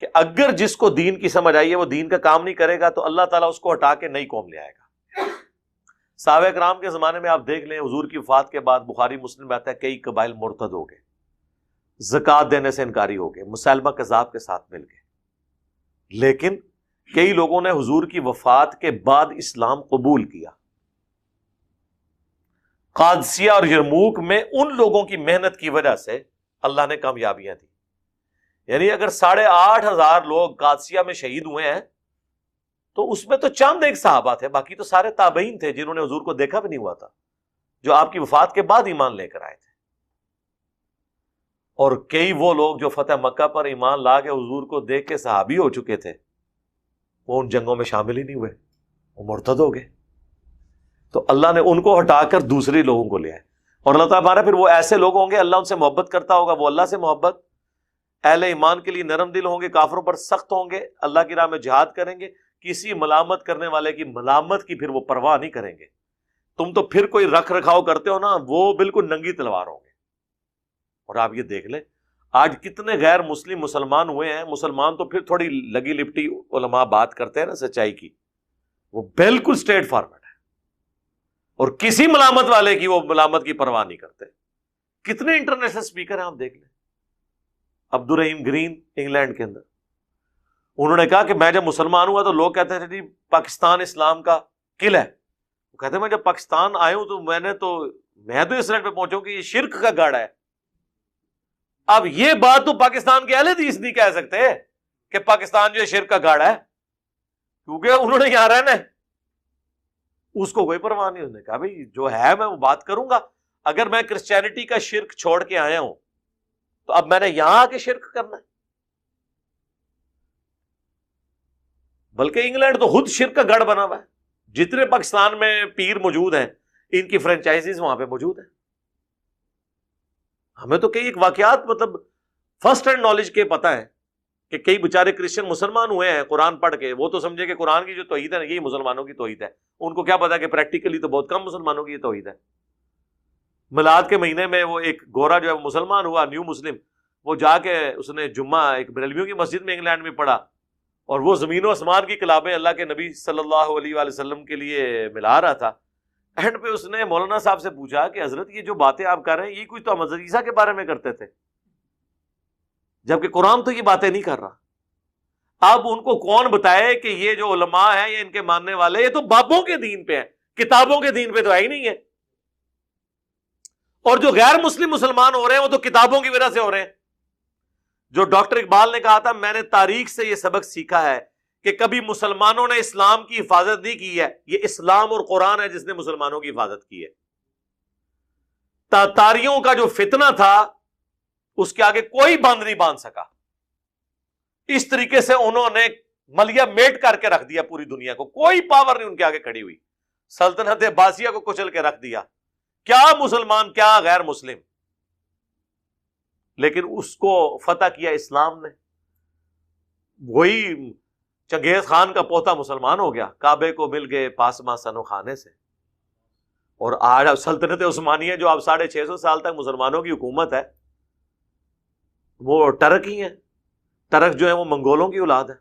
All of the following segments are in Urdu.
کہ اگر جس کو دین کی سمجھ آئی ہے وہ دین کا کام نہیں کرے گا تو اللہ تعالیٰ اس کو ہٹا کے نئی قوم لے آئے گا۔ صحابہ کرام کے زمانے میں آپ دیکھ لیں، حضور کی وفات کے بعد بخاری مسلم میں آتا ہے کئی قبائل مرتد ہو گئے، زکوٰۃ دینے سے انکاری ہو گئے، مسلمہ کذاب کے ساتھ مل گئے، لیکن کئی لوگوں نے حضور کی وفات کے بعد اسلام قبول کیا۔ قادسیہ اور یرموک میں ان لوگوں کی محنت کی وجہ سے اللہ نے کامیابیاں دی۔ یعنی اگر 8,500 لوگ قادسیہ میں شہید ہوئے ہیں تو اس میں تو چند ایک صحابہ تھے، باقی تو سارے تابعین تھے جنہوں نے حضور کو دیکھا بھی نہیں ہوا تھا، جو آپ کی وفات کے بعد ایمان لے کر آئے تھے۔ اور کئی وہ لوگ جو فتح مکہ پر ایمان لا کے حضور کو دیکھ کے صحابی ہو چکے تھے، وہ ان جنگوں میں شامل ہی نہیں ہوئے، وہ مرتد ہو گئے۔ تو اللہ نے ان کو ہٹا کر دوسرے لوگوں کو لے آئے، اور اللہ تعالیٰ پھر وہ ایسے لوگ ہوں گے، اللہ ان سے محبت کرتا ہوگا، وہ اللہ سے محبت، اہل ایمان کے لیے نرم دل ہوں گے، کافروں پر سخت ہوں گے، اللہ کی راہ میں جہاد کریں گے، کسی ملامت کرنے والے کی ملامت کی پھر وہ پرواہ نہیں کریں گے۔ تم تو پھر کوئی رکھ رکھاؤ کرتے ہو نا، وہ بالکل ننگی تلوار ہوں گے۔ اور آپ یہ دیکھ لیں آج کتنے غیر مسلم مسلمان ہوئے ہیں، مسلمان تو پھر تھوڑی لگی لپٹی علماء بات کرتے ہیں نا سچائی کی، وہ بالکل اسٹریٹ فارورڈ ہے، اور کسی ملامت والے کی وہ ملامت کی پرواہ نہیں کرتے۔ کتنے انٹرنیشنل اسپیکر ہیں آپ دیکھ لیں، عبد الرحیم گرین انگلینڈ کے اندر، انہوں نے کہا کہ میں جب مسلمان ہوا تو لوگ کہتے تھے جی پاکستان اسلام کا قلعہ ہے، وہ کہتے ہیں میں جب پاکستان آیا ہوں تو میں تو اس رٹ پہ پہنچوں کہ یہ شرک کا گڑھ ہے۔ اب یہ بات تو پاکستان کے اہل حدیث نہیں کہہ سکتے کہ پاکستان جو ہے شرک کا گڑھ ہے، کیونکہ انہوں نے یہاں رہنا ہے، اس کو کوئی پرواہ نہیں۔ انہوں نے کہا بھائی جو ہے میں وہ بات کروں گا، اگر میں کرسچینٹی کا شرک چھوڑ کے آیا ہوں تو اب میں نے یہاں آ کے شرک کرنا ہے؟ بلکہ انگلینڈ تو خود شرک کا گڑھ بنا ہوا ہے، جتنے پاکستان میں پیر موجود ہیں ان کی فرنچائزیز وہاں پہ موجود ہیں۔ ہمیں تو کئی ایک واقعات مطلب فرسٹ ہینڈ نالج کے پتہ ہے کہ کئی بیچارے کرسچن مسلمان ہوئے ہیں قرآن پڑھ کے، وہ تو سمجھے کہ قرآن کی جو توحید ہے یہی مسلمانوں کی توحید ہے، ان کو کیا پتا کہ پریکٹیکلی تو بہت کم مسلمانوں کی یہ توحید ہے۔ میلاد کے مہینے میں وہ ایک گورا جو ہے وہ مسلمان ہوا، نیو مسلم، وہ جا کے اس نے جمعہ ایک بریلویوں کی مسجد میں انگلینڈ میں پڑھا، اور وہ زمین و آسمان کی کتابیں اللہ کے نبی صلی اللہ علیہ وآلہ وسلم کے لیے ملا رہا تھا۔ اینڈ پہ اس نے مولانا صاحب سے پوچھا کہ حضرت یہ جو باتیں آپ کر رہے ہیں یہ کوئی تو حضرت عیسیٰ کے بارے میں کرتے تھے، جبکہ قرآن تو یہ باتیں نہیں کر رہا۔ اب ان کو کون بتائے کہ یہ جو علماء ہیں یا ان کے ماننے والے یہ تو بابوں کے دین پہ ہیں، کتابوں کے دین پہ تو ہے ہی نہیں ہے۔ اور جو غیر مسلم مسلمان ہو رہے ہیں وہ تو کتابوں کی وجہ سے ہو رہے ہیں۔ جو ڈاکٹر اقبال نے کہا تھا میں نے تاریخ سے یہ سبق سیکھا ہے کہ کبھی مسلمانوں نے اسلام کی حفاظت نہیں کی ہے، یہ اسلام اور قرآن ہے جس نے مسلمانوں کی حفاظت کی ہے۔ تاتاریوں کا جو فتنہ تھا اس کے آگے کوئی بند نہیں باندھ سکا، اس طریقے سے انہوں نے ملیا میٹ کر کے رکھ دیا پوری دنیا کو، کوئی پاور نہیں ان کے آگے کھڑی ہوئی، سلطنت عباسیہ کو کچل کے رکھ دیا، کیا مسلمان کیا غیر مسلم، لیکن اس کو فتح کیا اسلام نے۔ وہی چنگیز خان کا پوتا مسلمان ہو گیا، کعبے کو مل گئے پاسما سنو خانے سے، اور آج سلطنت عثمانیہ جو اب 650 سال تک مسلمانوں کی حکومت ہے وہ ٹرک ہی ہیں، ٹرک جو ہیں وہ منگولوں کی اولاد ہے۔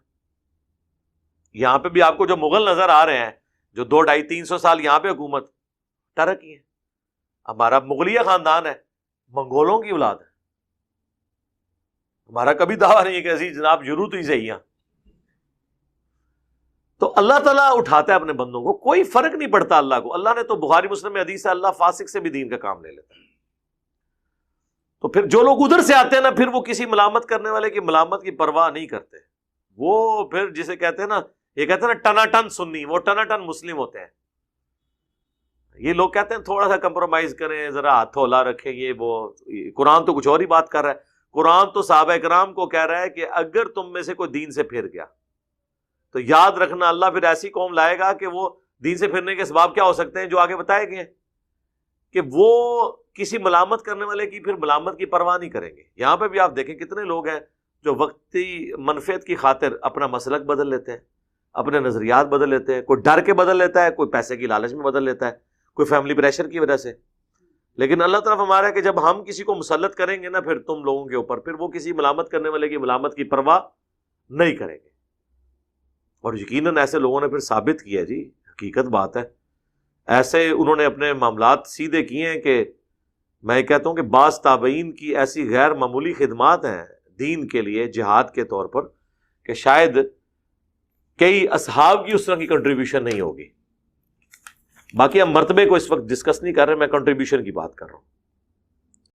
یہاں پہ بھی آپ کو جو مغل نظر آ رہے ہیں جو 200-250-300 سال یہاں پہ حکومت، ٹرک ہی ہے۔ ہمارا مغلیہ خاندان ہے، منگولوں کی اولاد ہے، ہمارا کبھی دعویٰ نہیں ہے کہ ایسی جناب ضرورت ہی صحیح ہے۔ تو اللہ تعالیٰ اٹھاتا ہے اپنے بندوں کو، کوئی فرق نہیں پڑتا اللہ کو۔ اللہ نے تو بخاری مسلم میں حدیث ہے اللہ فاسق سے بھی دین کا کام لے لیتا ہے۔ تو پھر جو لوگ ادھر سے آتے ہیں نا پھر وہ کسی ملامت کرنے والے کی ملامت کی پرواہ نہیں کرتے، وہ پھر جسے کہتے ہیں نا، یہ کہتے ہیں نا ٹنا ٹن سنی، وہ ٹنا ٹن مسلم ہوتے ہیں۔ یہ لوگ کہتے ہیں تھوڑا سا کمپرومائز کریں، ذرا ہاتھ ہولا رکھیں، یہ وہ، قرآن تو کچھ اور ہی بات کر رہا ہے۔ قرآن تو صحابہ کرام کو کہہ رہا ہے کہ اگر تم میں سے کوئی دین سے پھر گیا تو یاد رکھنا اللہ پھر ایسی قوم لائے گا کہ وہ دین سے پھرنے کے اسباب کیا ہو سکتے ہیں جو آگے بتائے گئے ہیں، کہ وہ کسی ملامت کرنے والے کی پھر ملامت کی پرواہ نہیں کریں گے۔ یہاں پہ بھی آپ دیکھیں کتنے لوگ ہیں جو وقتی منفعت کی خاطر اپنا مسلک بدل لیتے ہیں، اپنے نظریات بدل لیتے ہیں، کوئی ڈر کے بدل لیتا ہے، کوئی پیسے کی لالچ میں بدل لیتا ہے، کوئی فیملی پریشر کی وجہ سے۔ لیکن اللہ تعالیٰ ہمارا ہے کہ جب ہم کسی کو مسلط کریں گے نا پھر تم لوگوں کے اوپر، پھر وہ کسی ملامت کرنے والے کی ملامت کی پرواہ نہیں کریں گے. اور یقیناً ایسے لوگوں نے پھر ثابت کیا جی، حقیقت بات ہے، ایسے انہوں نے اپنے معاملات سیدھے کیے ہیں کہ میں کہتا ہوں کہ بعض تابعین کی ایسی غیر معمولی خدمات ہیں دین کے لیے جہاد کے طور پر کہ شاید کئی اصحاب کی اس طرح کی کنٹریبیوشن نہیں ہوگی. باقی ہم مرتبے کو اس وقت ڈسکس نہیں کر رہے، میں کنٹریبیوشن کی بات کر رہا ہوں.